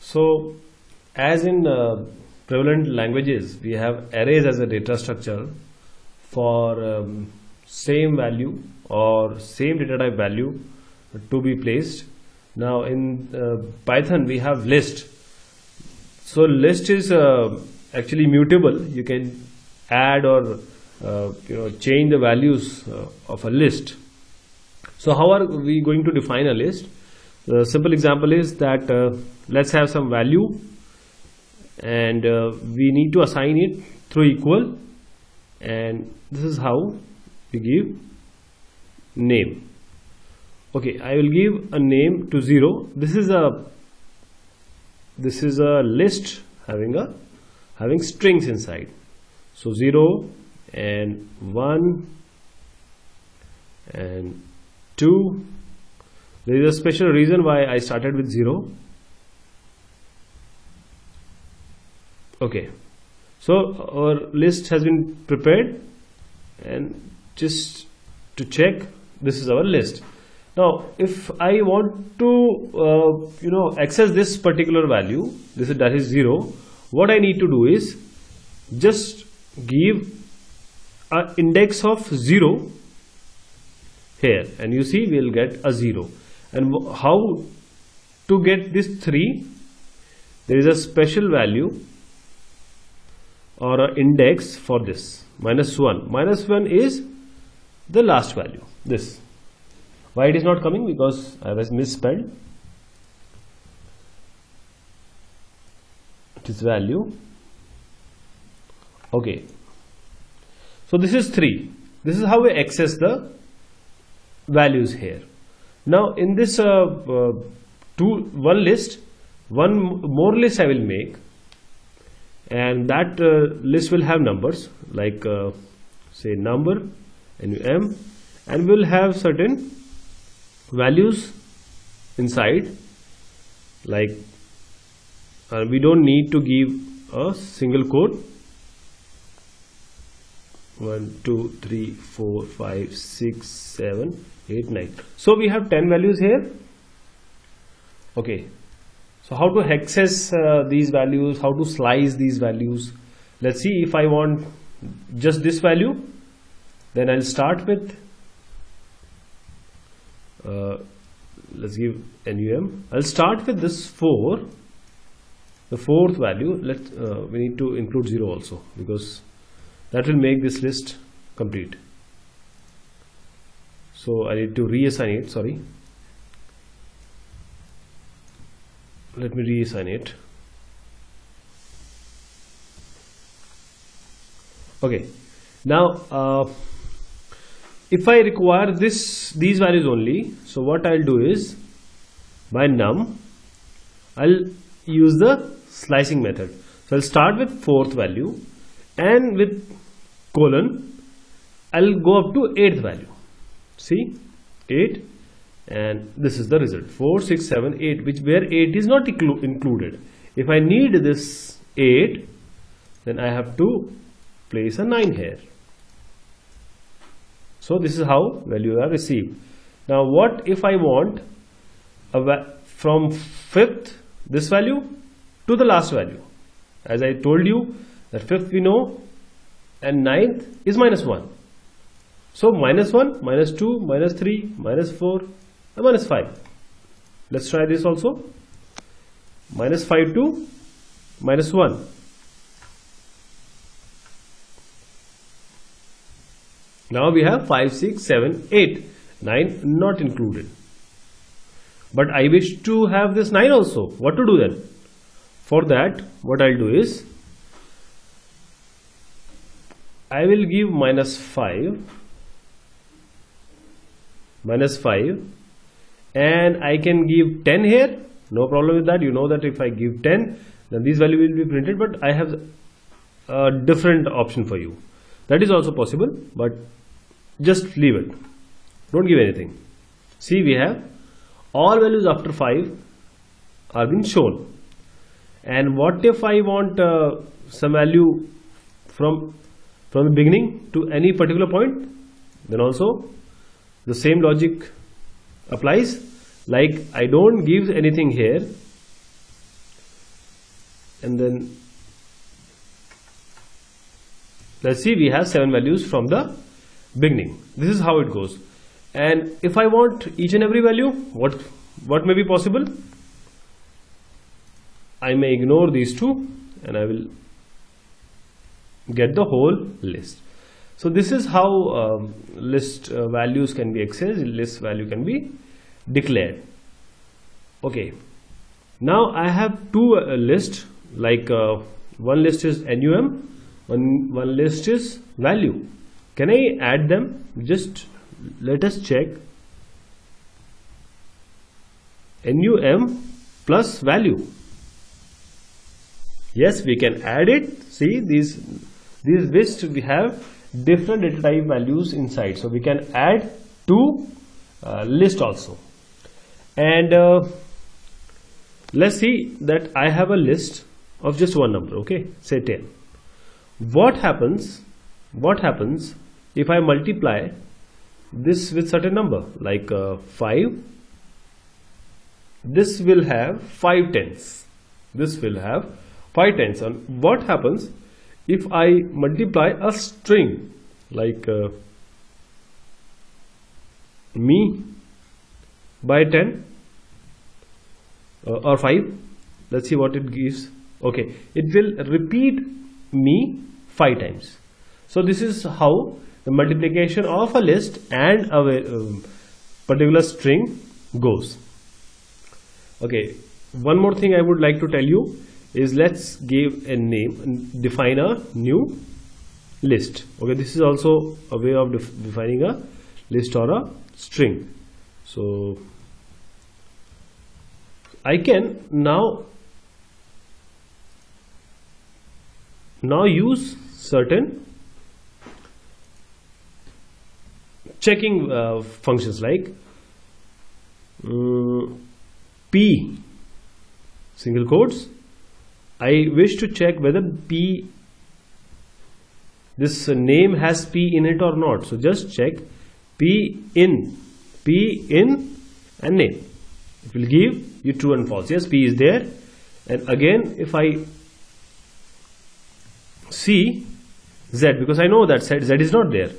So as in prevalent languages, we have arrays as a data structure for same value or same data type value to be placed. Now in Python we have list. So list is actually mutable. You can add or change the values of a list. So how are we going to define a list? The simple example is that let's have some value, and we need to assign it through equal, and this is how we give name. Okay, I will give a name to 0. This is a list having strings inside. So 0 and 1 and 2. There is a special reason why I started with 0. Okay, so our list has been prepared, and just to check, this is our list. Now if I want to access this particular value, that is 0, what I need to do is just give an index of 0 here, and you see we will get a 0. And how to get this 3? There is a special value or an index for this, -1. -1 is the last value. This, why it is not coming? Because I was misspelled. It is value. Okay, so this is 3. This is how we access the values here. Now in this one list, one more list I will make, and that list will have numbers like say number, num, and will have certain values inside, like we don't need to give a single code. 1 2 3 4 5 6 7 8 9. So we have 10 values here. Okay, so how to access these values, how to slice these values? Let's see. If I want just this value, then I'll start with let's give num. I'll start with this 4, the fourth value. We need to include 0 also, because that will make this list complete. So I need to reassign it. Sorry, let me reassign it. Okay, now if I require these values only, so what I'll do is, by num, I'll use the slicing method. So I'll start with 4th value, and with colon I'll go up to 8th value. See, 8, and this is the result, 4 6 7 8, where 8 is not included. If I need this 8, then I have to place a 9 here. So this is how value are received. Now what if I want from 5th, this value, to the last value? As I told you that 5th we know, and 9th is -1. So -1, -2, -3, -4, and -5. Let's try this also. -5 to -1. Now we have 5 6 7 8, 9 not included, but I wish to have this 9 also. What to do then? For that, what I'll do is, I will give -5, and I can give 10 here. No problem with that. You know that if I give 10, then this value will be printed, but I have a different option for you. That is also possible, but just leave it. Don't give anything. See, we have all values after 5 are being shown. And what if I want some value from the beginning to any particular point? Then also the same logic applies. Like I don't give anything here, and then let's see, we have 7 values from the beginning. This is how it goes. And if I want each and every value, what may be possible? I may ignore these two and I will get the whole list. So this is how list values can be accessed, list value can be declared. Okay, now I have two lists, like one list is NUM, one list is value. Can I add them? Just let us check. NUM plus value. Yes, we can add it. See, these lists, we have different data type values inside, so we can add to list also. And let's see that I have a list of just one number, okay, say 10. What happens if I multiply this with certain number, like 5? This will have 5 tens. This will have 5 tens. And what happens if I multiply a string like me by 10 or 5? Let's see what it gives. Okay, it will repeat me 5 times. So this is how the multiplication of a list and a particular string goes. Okay, one more thing I would like to tell you is, let's give a name and define a new list. Okay, this is also a way of defining a list or a string. So I can now use certain checking functions like P single quotes. I wish to check whether P, this name has P in it or not. So just check P in and name. It will give you true and false. Yes, P is there. And again, if I see Z, because I know that Z is not there,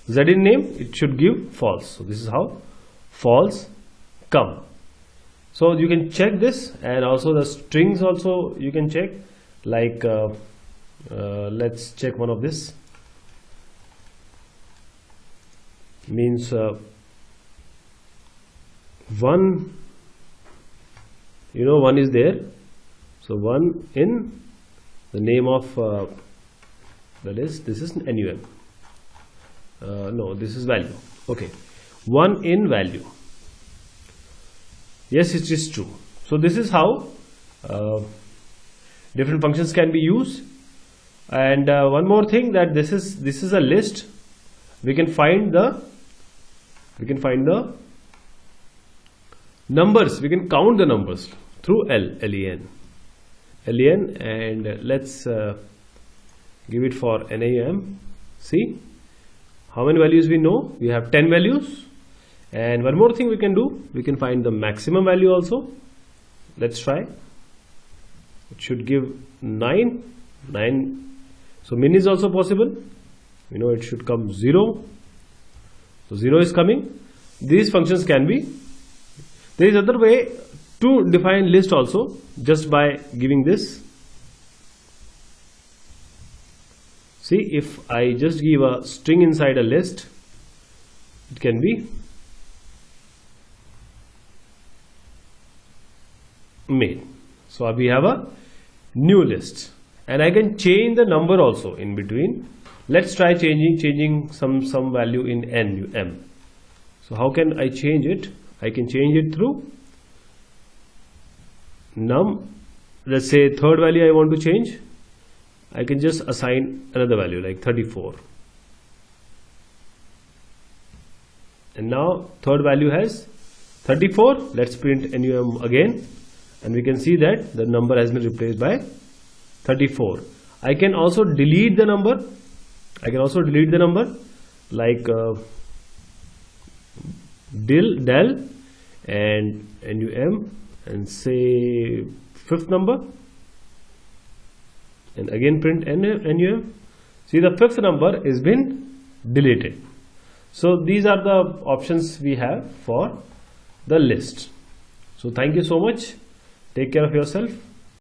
Z in name, it should give false. So this is how false come. So you can check this, and also the strings also you can check, like let's check one of this. Means 1, you know, 1 is there, so 1 in the name of that is, this is NUM. No, this is value. Okay, 1 in value. Yes, it is true. So this is how different functions can be used. And one more thing, that this is a list. We can find the numbers. We can count the numbers through len, and let's give it for NAM. See how many values we know. We have 10 values. And one more thing we can do, we can find the maximum value also. Let's try. It should give 9. So min is also possible. You know, it should come 0. So 0 is coming. These functions can be. There is other way to define list also, just by giving this. See, if I just give a string inside a list, it can be made. So we have a new list, and I can change the number also in between. Let's try changing some value in NUM. So how can I change it? I can change it through num. Let's say third value I want to change. I can just assign another value like 34. And now third value has 34. Let's print NUM again, and we can see that the number has been replaced by 34. I can also delete the number. Like del and NUM, and say fifth number, and again print NUM. See, the fifth number is been deleted. So these are the options we have for the list. So thank you so much. Take care of yourself.